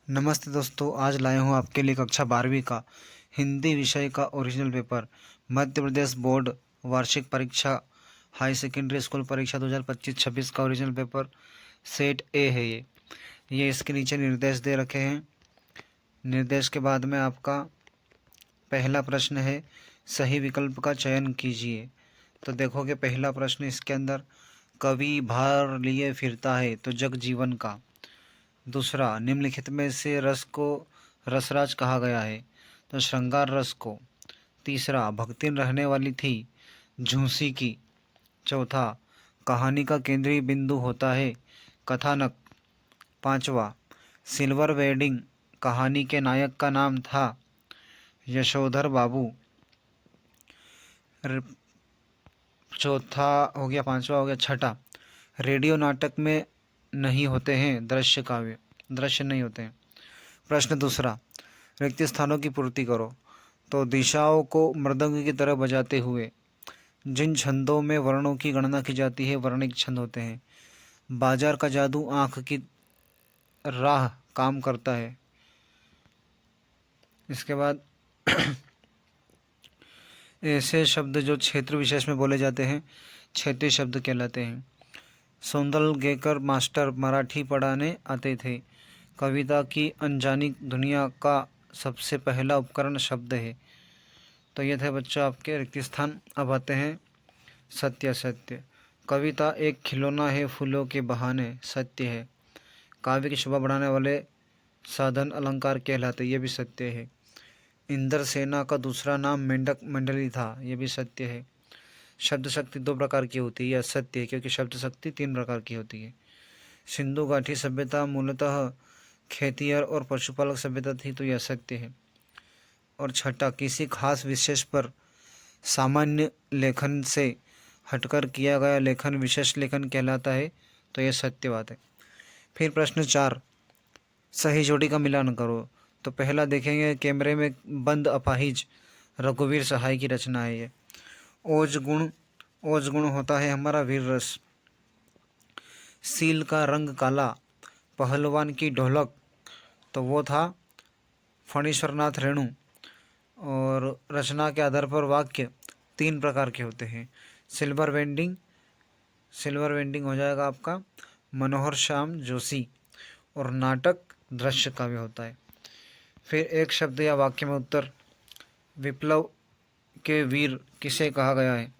नमस्ते दोस्तों, आज लाए हूँ आपके लिए कक्षा 12वीं का हिंदी विषय का original paper. Madhya Pradesh board वार्षिक परीक्षा हाई सेकेंडरी स्कूल परीक्षा 2025-26 का ओरिजिनल पेपर सेट ए है। ये इसके नीचे निर्देश दे रखे हैं। निर्देश के बाद में आपका पहला प्रश्न है, सही विकल्प का चयन कीजिए। तो देखोगे पहला प्रश्न इसके अंदर, कवि भार लिए फिरता है तो जग जीवन का। दूसरा, निम्नलिखित में से रस को रसराज कहा गया है तो श्रृंगार रस को। तीसरा, भक्तिन रहने वाली थी झूंसी की। चौथा, कहानी का केंद्रीय बिंदु होता है कथानक। पांचवा, सिल्वर वेडिंग कहानी के नायक का नाम था यशोधर बाबू। चौथा हो गया, पांचवा हो गया। छठा, रेडियो नाटक में नहीं होते हैं दृश्य काव्य, दृश्य नहीं होते हैं। प्रश्न दूसरा, रिक्त स्थानों की पूर्ति करो। तो दिशाओं को मृदंग की तरह बजाते हुए जिन छंदों में वर्णों की गणना की जाती है वर्णिक छंद होते हैं। बाजार का जादू आँख की राह काम करता है। इसके बाद ऐसे शब्द जो क्षेत्र विशेष में बोले जाते हैं क्षेत्रीय शब्द कहलाते हैं। सौंदलगेकर मास्टर मराठी पढ़ाने आते थे। कविता की अनजानी दुनिया का सबसे पहला उपकरण शब्द है। तो ये थे बच्चों आपके रिक्त स्थान। अब आते हैं सत्य। सत्य, कविता एक खिलौना है फूलों के बहाने, सत्य है। काव्य की शोभा बढ़ाने वाले साधन अलंकार कहलाते, ये भी सत्य है। इंद्र सेना का दूसरा नाम मेंढक मंडली था, ये भी सत्य है। शब्द शक्ति दो प्रकार की होती है, यह सत्य है क्योंकि शब्द शक्ति तीन प्रकार की होती है। सिंधु घाटी सभ्यता मूलतः खेतिहर और पशुपालक सभ्यता थी, तो यह सत्य है। और छठा, किसी खास विशेष पर सामान्य लेखन से हटकर किया गया लेखन विशेष लेखन कहलाता है, तो यह सत्य बात है। फिर प्रश्न 4, सही जोड़ी का मिलान करो। तो पहला देखेंगे, कैमरे में बंद अपाहिज रघुवीर सहाय की रचना है ये। ओज गुण होता है हमारा वीर रस। सील का रंग काला पहलवान की ढोलक, तो वो था फणीश्वरनाथ रेणु। और रचना के आधार पर वाक्य तीन प्रकार के होते हैं। सिल्वर वेंडिंग हो जाएगा आपका मनोहर श्याम जोशी। और नाटक दृश्य काव्य होता है। फिर एक शब्द या वाक्य में उत्तर, विप्लव के वीर किसे कहा गया है।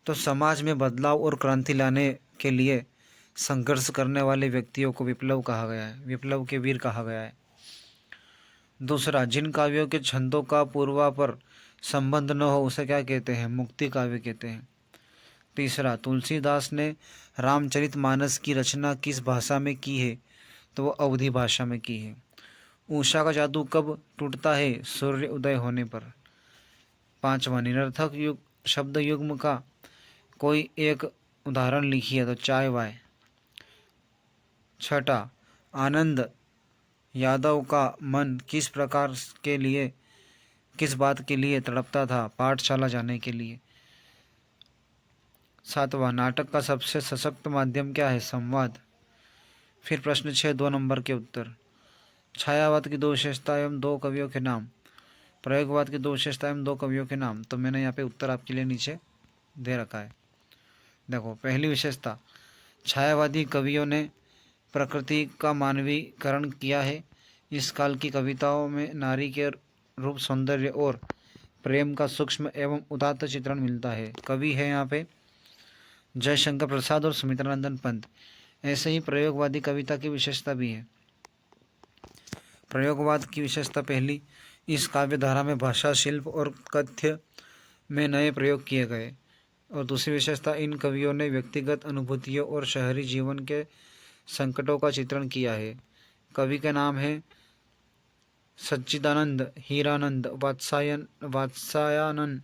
तो समाज में बदलाव और क्रांति लाने के लिए संघर्ष करने वाले व्यक्तियों को विप्लव कहा गया है, विप्लव के वीर कहा गया है। दूसरा, जिन काव्यों के छंदों का पूर्वापर संबंध न हो उसे क्या कहते हैं, मुक्ति काव्य कहते हैं। तीसरा, तुलसीदास ने रामचरितमानस की रचना किस भाषा में की है, तो वो अवधी भाषा में की है। उषा का जादू कब टूटता है, सूर्य उदय होने पर। पांचवा, निरर्थक शब्द युग्म का कोई एक उदाहरण लिखिए, तो चाय वाय। छठा, आनंद यादव का मन किस बात के लिए तड़पता था, पाठशाला जाने के लिए। सातवां, नाटक का सबसे सशक्त माध्यम क्या है, संवाद। फिर प्रश्न 6, 2 नंबर के उत्तर। छायावाद की दो विशेषता एवं दो कवियों के नाम। प्रयोगवाद की दो विशेषता एवं दो कवियों के नाम। तो मैंने यहाँ पे उत्तर आपके लिए नीचे दे रखा है। देखो, पहली विशेषता, छायावादी कवियों ने प्रकृति का मानवीकरण किया है। इस काल की कविताओं में नारी के रूप, सौंदर्य और प्रेम का सूक्ष्म एवं उदात्त चित्रण मिलता है। कवि है यहाँ पे जयशंकर प्रसाद और सुमित्रानंदन पंत। ऐसे ही प्रयोगवादी कविता की विशेषता भी है। प्रयोगवाद की विशेषता पहली, इस काव्य धारा में भाषा, शिल्प और कथ्य में नए प्रयोग किए गए। और दूसरी विशेषता, इन कवियों ने व्यक्तिगत अनुभूतियों और शहरी जीवन के संकटों का चित्रण किया है। कवि के नाम है सच्चिदानंद, हीरानंद, वात्स्यायन,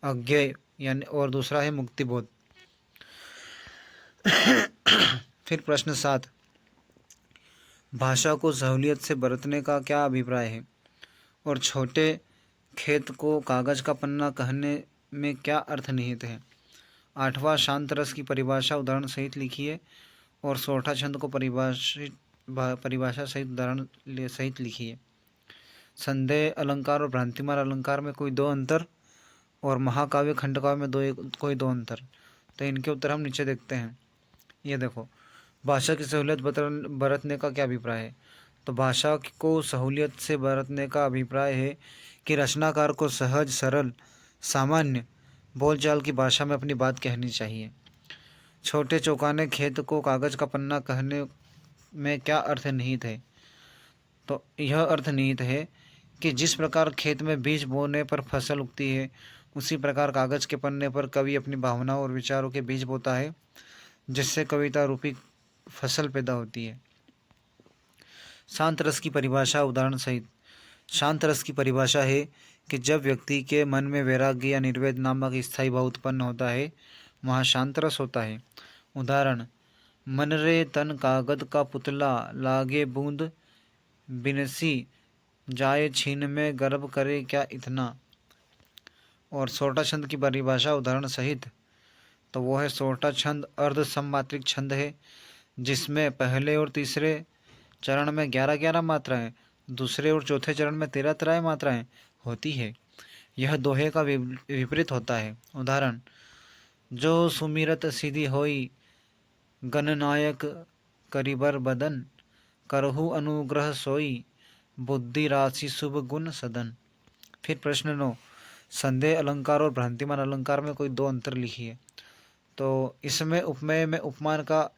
अज्ञेय यानी, और दूसरा है मुक्तिबोध। फिर प्रश्न 7, भाषा को सहूलियत से बरतने का क्या अभिप्राय है और छोटे खेत को कागज का पन्ना कहने में क्या अर्थ निहित है। आठवां, शांत रस की परिभाषा उदाहरण सहित लिखिए और सोरठा छंद को परिभाषित परिभाषा सहित उदाहरण सहित लिखिए। संदेह अलंकार और भ्रांतिमान अलंकार में कोई दो अंतर, और महाकाव्य खंडकाव्य में कोई दो अंतर। तो इनके उत्तर हम नीचे देखते हैं। ये देखो, भाषा की सहूलियत बरतने का क्या अभिप्राय है। तो भाषा को सहूलियत से बरतने का अभिप्राय है कि रचनाकार को सहज, सरल, सामान्य बोलचाल की भाषा में अपनी बात कहनी चाहिए। छोटे चौकाने खेत को कागज का पन्ना कहने में क्या अर्थ निहित है। तो यह अर्थ निहित है कि जिस प्रकार खेत में बीज बोने पर फसल उगती है, उसी प्रकार कागज के पन्ने पर कवि अपनी भावनाओं और विचारों के बीज बोता है, जिससे कविता रूपी फसल पैदा होती है। शांत रस की परिभाषा उदाहरण सहित। शांत रस की परिभाषा है कि जब व्यक्ति के मन में वैराग्य या निर्वेद नामक स्थायी भाव उत्पन्न होता है, वहाँ शांत रस होता है। उदाहरण, मन रे तन कागद का पुतला, लागे बूंद बिनसी, जाए छीन में गर्भ करे क्या इतना। और सोरठा छंद की परिभाषा उदाहरण सहित। तो वो है, सोरठा छंद अर्ध सममात्रिक छंद है, जिसमें पहले और तीसरे चरण में 11-11 मात्राएं, दूसरे और चौथे चरण में 13-13 मात्राएं होती है। यह दोहे का विपरीत होता है। उदाहरण, जो सुमिरत सिद्धि होई, गणनायक करिबर बदन, करहु अनुग्रह सोई, बुद्धि राशि शुभ गुण सदन। फिर प्रश्न 9, संदेह अलंकार और भ्रांतिमान अलंकार में कोई दो अंतर लिखिए। तो इसमें उपमेय में उपमान का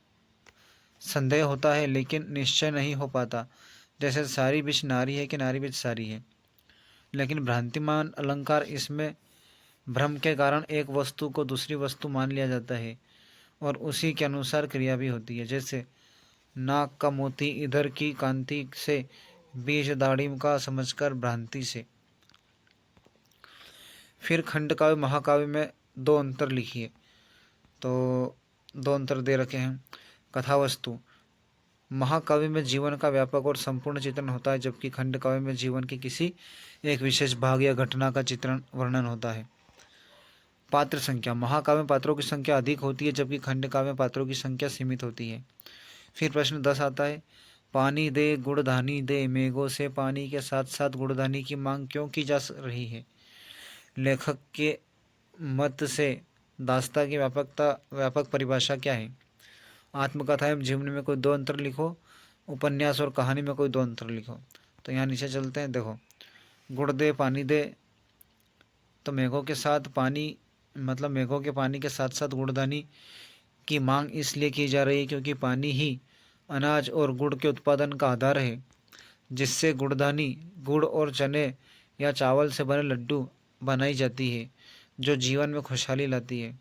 संदेह होता है, लेकिन निश्चय नहीं हो पाता, जैसे सारी बिछ नारी है कि नारी बिछ सारी है। लेकिन भ्रांतिमान अलंकार, इसमें भ्रम के कारण एक वस्तु को दूसरी वस्तु मान लिया जाता है और उसी के अनुसार क्रिया भी होती है। जैसे नाक का मोती इधर की कांति से, बीज दाड़िम का समझकर भ्रांति से। फिर खंडकाव्य महाकाव्य में दो अंतर लिखिए। तो दो अंतर दे रखे हैं। कथावस्तु, महाकाव्य में जीवन का व्यापक और संपूर्ण चित्रण होता है, जबकि खंडकाव्य में जीवन के किसी एक विशेष भाग या घटना का चित्रण वर्णन होता है। पात्र संख्या, महाकाव्य में पात्रों की संख्या अधिक होती है, जबकि खंडकाव्य में पात्रों की संख्या सीमित होती है। फिर प्रश्न 10 आता है, पानी दे गुड़धानी दे, मेघों से पानी के साथ साथ गुड़धानी की मांग क्यों की जा रही है। लेखक के मत से दास्ता की व्यापक परिभाषा क्या है। आत्मकथा एवं जीवनी में कोई दो अंतर लिखो। उपन्यास और कहानी में कोई दो अंतर लिखो। तो यहाँ नीचे चलते हैं। देखो, गुड़ दे पानी दे, तो मेघों के साथ पानी, मतलब मेघों के पानी के साथ साथ गुड़धानी की मांग इसलिए की जा रही है क्योंकि पानी ही अनाज और गुड़ के उत्पादन का आधार है, जिससे गुड़धानी, गुड़ और चने या चावल से बने लड्डू बनाई जाती है, जो जीवन में खुशहाली लाती है।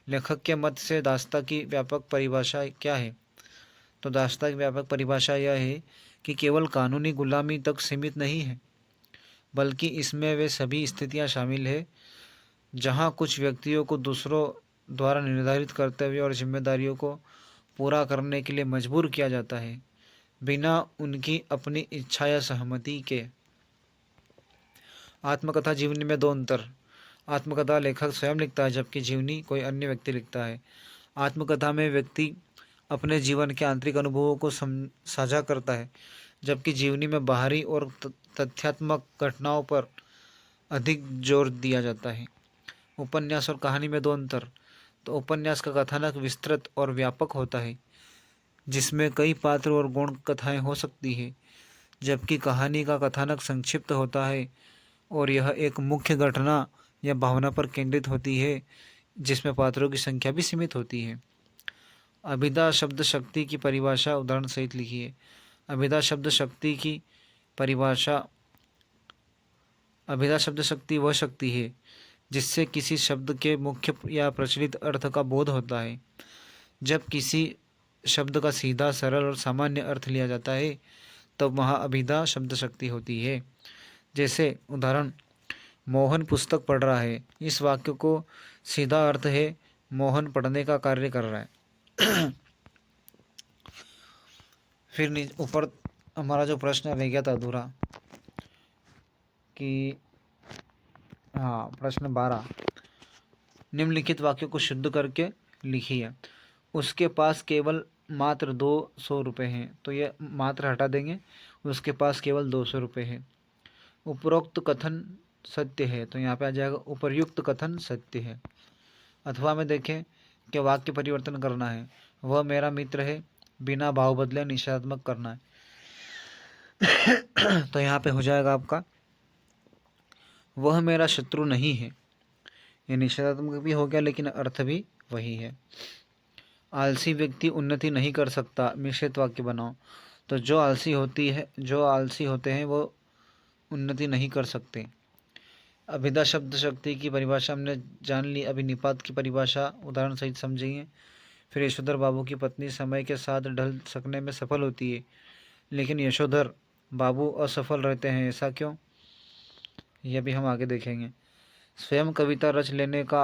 लेखक के मत से दास्ता की व्यापक परिभाषा क्या है। तो दास्ता की व्यापक परिभाषा यह है कि केवल कानूनी गुलामी तक सीमित नहीं है, बल्कि इसमें वे सभी स्थितियां शामिल है जहां कुछ व्यक्तियों को दूसरों द्वारा निर्धारित कर्तव्य और जिम्मेदारियों को पूरा करने के लिए मजबूर किया जाता है, बिना उनकी अपनी इच्छा या सहमति के। आत्मकथा जीवनी में दो अंतर। आत्मकथा लेखक स्वयं लिखता है, जबकि जीवनी कोई अन्य व्यक्ति लिखता है। आत्मकथा में व्यक्ति अपने जीवन के आंतरिक अनुभवों को साझा करता है, जबकि जीवनी में बाहरी और तथ्यात्मक घटनाओं पर अधिक जोर दिया जाता है। उपन्यास और कहानी में दो अंतर। तो उपन्यास का कथानक विस्तृत और व्यापक होता है, जिसमें कई पात्र और गौण कथाएं हो सकती है, जबकि कहानी का कथानक संक्षिप्त होता है और यह एक मुख्य घटना या भावना पर केंद्रित होती है, जिसमें पात्रों की संख्या भी सीमित होती है। अभिधा शब्द शक्ति की परिभाषा उदाहरण सहित लिखिए। अभिधा शब्द शक्ति की परिभाषा, अभिधा शब्द शक्ति वह शक्ति है जिससे किसी शब्द के मुख्य या प्रचलित अर्थ का बोध होता है। जब किसी शब्द का सीधा, सरल और सामान्य अर्थ लिया जाता है, तब वहाँ अभिधा शब्द शक्ति होती है। जैसे उदाहरण, मोहन पुस्तक पढ़ रहा है। इस वाक्य को सीधा अर्थ है मोहन पढ़ने का कार्य कर रहा है। फिर ऊपर हमारा जो प्रश्न रह गया था अधूरा कि प्रश्न 12, निम्नलिखित वाक्यों को शुद्ध करके लिखिए। उसके पास केवल मात्र 200 रुपये हैं, तो ये मात्र हटा देंगे, उसके पास केवल 200 रुपये है। उपरोक्त कथन सत्य है, तो यहाँ पे आ जाएगा उपर्युक्त कथन सत्य है। अथवा में देखें कि वाक्य परिवर्तन करना है, वह मेरा मित्र है, बिना भाव बदले निषेधात्मक करना है। तो यहाँ पे हो जाएगा आपका वह मेरा शत्रु नहीं है, ये निषेधात्मक भी हो गया लेकिन अर्थ भी वही है। आलसी व्यक्ति उन्नति नहीं कर सकता, मिश्रित वाक्य बनाओ। तो जो आलसी होते हैं वो उन्नति नहीं कर सकते। अभिधा शब्द शक्ति की परिभाषा हमने जान ली, अभी निपात की परिभाषा उदाहरण सहित समझेंगे। फिर यशोधर बाबू की पत्नी समय के साथ ढल सकने में सफल होती है, लेकिन यशोधर बाबू असफल रहते हैं, ऐसा क्यों, यह भी हम आगे देखेंगे। स्वयं कविता रच लेने का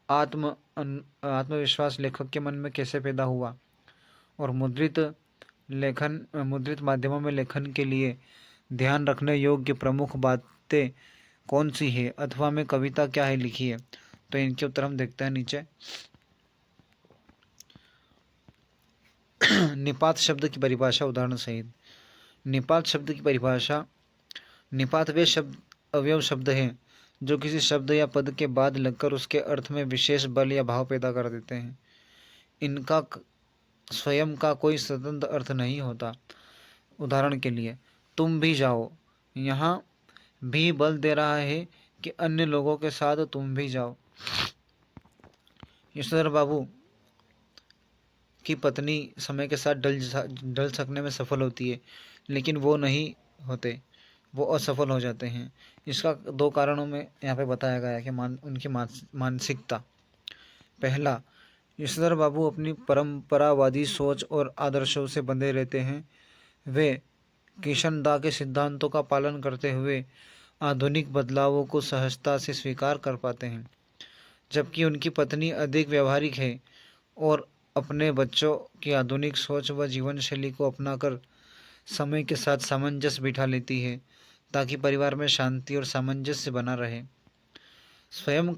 आत्मविश्वास लेखक के मन में कैसे पैदा हुआ, और मुद्रित माध्यमों में लेखन के लिए ध्यान रखने योग्य प्रमुख बातें कौन सी है, अथवा में कविता क्या है लिखी है। तो इनके उत्तर हम देखते हैं नीचे। निपात शब्द की परिभाषा उदाहरण सहित। निपात शब्द की परिभाषा, निपात वे शब्द अवयव शब्द हैं जो किसी शब्द या पद के बाद लगकर उसके अर्थ में विशेष बल या भाव पैदा कर देते हैं। इनका स्वयं का कोई स्वतंत्र अर्थ नहीं होता। उदाहरण के लिए तुम भी जाओ, यहाँ भी बल दे रहा है कि अन्य लोगों के साथ तुम भी जाओ। यशोधर बाबू की पत्नी समय के साथ ढल सकने में सफल होती है, लेकिन वो नहीं होते, वो असफल हो जाते हैं। इसका दो कारणों में यहाँ पे बताया गया है कि उनकी मानसिकता। पहला, यशोधर बाबू अपनी परंपरावादी सोच और आदर्शों से बंधे रहते हैं। वे किशन दा के सिद्धांतों का पालन करते हुए आधुनिक बदलावों को सहजता से स्वीकार कर पाते हैं, जबकि उनकी पत्नी अधिक व्यवहारिक है और अपने बच्चों की आधुनिक सोच व जीवन शैली को अपनाकर समय के साथ सामंजस्य बिठा लेती है, ताकि परिवार में शांति और सामंजस्य बना रहे। स्वयं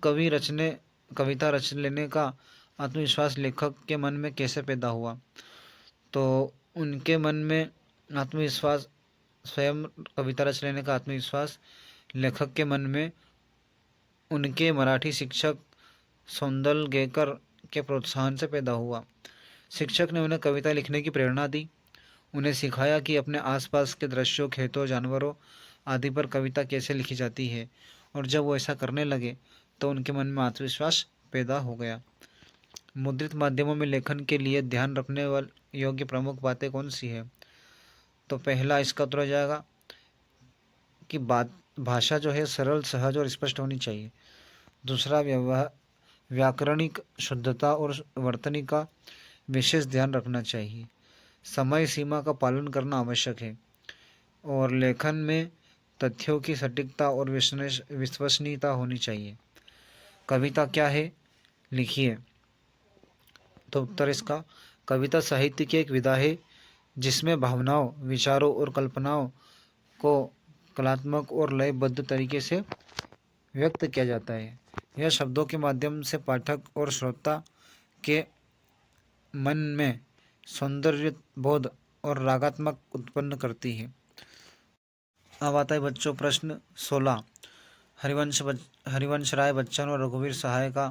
कविता रच लेने का आत्मविश्वास लेखक के मन में कैसे पैदा हुआ, तो उनके मन में आत्मविश्वास, स्वयं कविता रच लेने का आत्मविश्वास लेखक के मन में उनके मराठी शिक्षक सौंदलगेकर के प्रोत्साहन से पैदा हुआ। शिक्षक ने उन्हें कविता लिखने की प्रेरणा दी, उन्हें सिखाया कि अपने आसपास के दृश्यों, खेतों, जानवरों आदि पर कविता कैसे लिखी जाती है, और जब वो ऐसा करने लगे तो उनके मन में आत्मविश्वास पैदा हो गया। मुद्रित माध्यमों में लेखन के लिए ध्यान रखने वाली योग्य प्रमुख बातें कौन सी है, तो पहला इसका उत्तर हो जाएगा कि भाषा जो है सरल, सहज और स्पष्ट होनी चाहिए। दूसरा, व्याकरणिक शुद्धता और वर्तनी का विशेष ध्यान रखना चाहिए। समय सीमा का पालन करना आवश्यक है, और लेखन में तथ्यों की सटीकता और विश्वसनीयता होनी चाहिए। कविता क्या है लिखिए, तो उत्तर इसका, कविता साहित्य की एक विधा है जिसमें भावनाओं, विचारों और कल्पनाओं को कलात्मक और लयबद्ध तरीके से व्यक्त किया जाता है। यह शब्दों के माध्यम से पाठक और श्रोता के मन में सौंदर्य बोध और रागात्मक उत्पन्न करती है। अब आता है बच्चों प्रश्न 16। हरिवंश राय बच्चन और रघुवीर सहाय का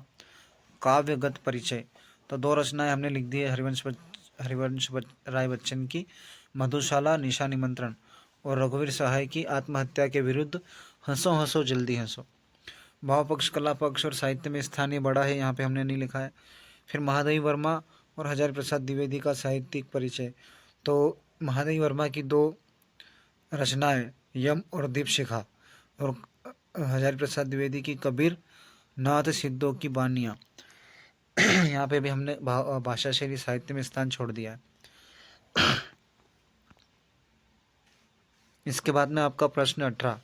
काव्यगत परिचय। तो दो रचनाएं हमने लिख दी है हरिवंश राय बच्चन की, मधुशाला निशा निमंत्रण, और रघुवीर सहाय की आत्महत्या के विरुद्ध हंसो हंसो जल्दी हंसो। भाव पक्ष, कला पक्ष और साहित्य में स्थानीय बड़ा है, यहाँ पे हमने नहीं लिखा है। फिर महादेवी वर्मा और हजारी प्रसाद द्विवेदी का साहित्यिक परिचय। तो महादेवी वर्मा की दो रचनाएं यम और दीपशिखा, और हजारी प्रसाद द्विवेदी की कबीर नाथ सिद्धों की बानियाँ। यहाँ पे भी हमने भाषा शैली साहित्य में स्थान छोड़ दिया है। इसके बाद में आपका प्रश्न 18,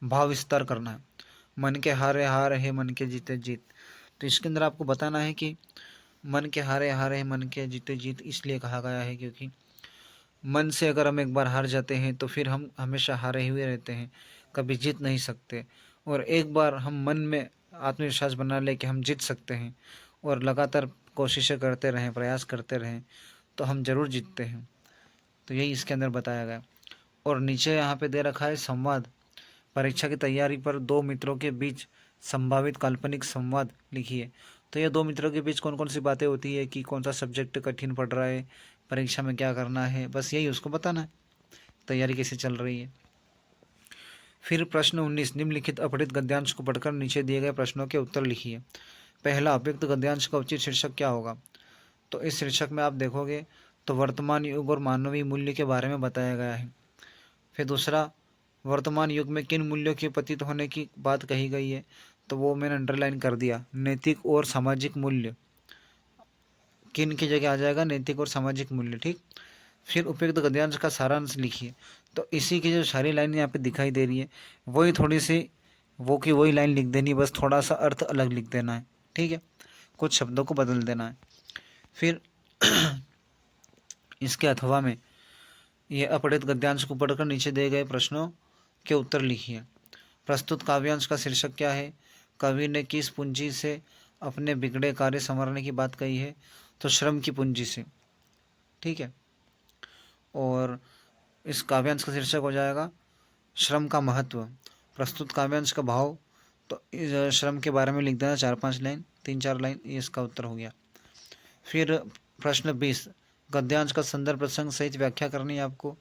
भाव विस्तार करना है। मन के हारे हार है, मन के जीते जीत। तो इसके अंदर आपको बताना है कि मन के हारे हार है, मन के जीते जीत इसलिए कहा गया है क्योंकि मन से अगर हम एक बार हार जाते हैं तो फिर हम हमेशा हारे हुए रहते हैं, कभी जीत नहीं सकते। और एक बार हम मन में आत्मविश्वास बना ले कि हम जीत सकते हैं और लगातार कोशिशें करते रहें, प्रयास करते रहें तो हम ज़रूर जीतते हैं। तो यही इसके अंदर बताया गया। और नीचे यहाँ पे दे रखा है संवाद। परीक्षा की तैयारी पर दो मित्रों के बीच संभावित काल्पनिक संवाद लिखिए। तो ये दो मित्रों के बीच कौन कौन सी बातें होती है कि कौन सा सब्जेक्ट कठिन पड़ रहा है, परीक्षा में क्या करना है, बस यही उसको बताना है, तैयारी कैसे चल रही है। फिर प्रश्न 19, निम्नलिखित अपठित गद्यांश को पढ़कर नीचे दिए गए प्रश्नों के उत्तर लिखिए। पहला, उपयुक्त गद्यांश का उचित शीर्षक क्या होगा? तो इस शीर्षक में आप देखोगे तो वर्तमान युग और मानवीय मूल्य के बारे में बताया गया है। फिर दूसरा, वर्तमान युग में किन मूल्यों के पतित होने की बात कही गई है, तो वो मैंने अंडरलाइन कर दिया, नैतिक और सामाजिक मूल्य। किन की जगह आ जाएगा नैतिक और सामाजिक मूल्य, ठीक। फिर उपयुक्त गद्यांश का सारांश लिखिए। तो इसी की जो सारी लाइन यहाँ पे दिखाई दे रही है वही थोड़ी सी वो की वही लाइन लिख देनी, बस थोड़ा सा अर्थ अलग लिख देना है, ठीक है, कुछ शब्दों को बदल देना है। फिर इसके अथवा में ये अपठित गद्यांश को पढ़कर नीचे दिए गए प्रश्नों के उत्तर लिखिए। प्रस्तुत काव्यांश का शीर्षक क्या है? कवि ने किस पूंजी से अपने बिगड़े कार्य संवारने की बात कही है? तो श्रम की पूंजी से, ठीक है। और इस काव्यांश का शीर्षक हो जाएगा श्रम का महत्व। प्रस्तुत काव्यांश का भाव, तो इस श्रम के बारे में लिख देना 4-5 लाइन, 3-4 लाइन, ये इसका उत्तर हो गया। फिर प्रश्न 20, गद्यांश का संदर्भ प्रसंग सहित व्याख्या करनी है आपको।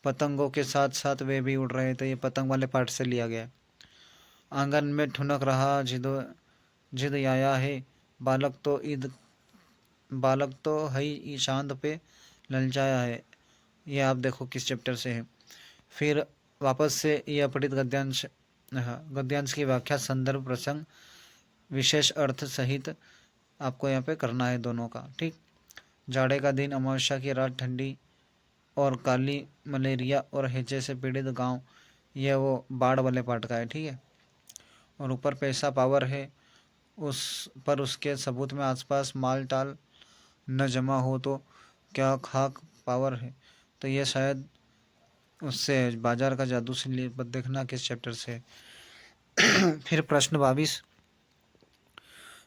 पतंगों के साथ साथ वे भी उड़ रहे थे, ये पतंग वाले पार्ट से लिया गया है। आंगन में ठुनक रहा जिद आया है, बालक तो है चांद पे ललचाया है, ये आप देखो किस चैप्टर से है। फिर वापस से ये अपठित गद्यांश की व्याख्या संदर्भ प्रसंग विशेष अर्थ सहित आपको यहाँ पे करना है दोनों का, ठीक। जाड़े का दिन, अमावस्या की रात, ठंडी और काली, मलेरिया और हैजे से पीड़ित गांव, ये वो बाढ़ वाले पार्ट का है, ठीक है। और ऊपर पैसा पावर है, उस पर उसके सबूत में आसपास माल टाल न जमा हो तो क्या खाक पावर है, तो ये शायद उससे बाजार का जादू से लिए, देखना किस चैप्टर से। फिर प्रश्न 22,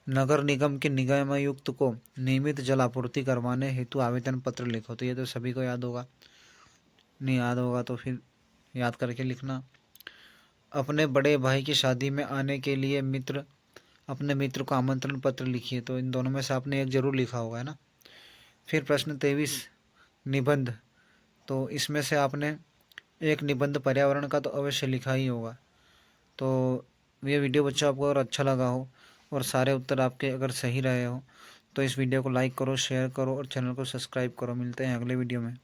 नगर निगम के निगमायुक्त को नियमित जल आपूर्ति करवाने हेतु आवेदन पत्र लिखो। तो ये तो सभी को याद होगा, नहीं याद होगा तो फिर याद करके लिखना। अपने बड़े भाई की शादी में आने के लिए अपने मित्र को आमंत्रण पत्र लिखिए। तो इन दोनों में से आपने एक जरूर लिखा होगा, है ना। फिर प्रश्न 23, निबंध, तो इसमें से आपने एक निबंध पर्यावरण का तो अवश्य लिखा ही होगा। तो ये वीडियो बच्चों आपको अगर अच्छा लगा हो और सारे उत्तर आपके अगर सही रहे हो तो इस वीडियो को लाइक करो, शेयर करो और चैनल को सब्सक्राइब करो। मिलते हैं अगले वीडियो में।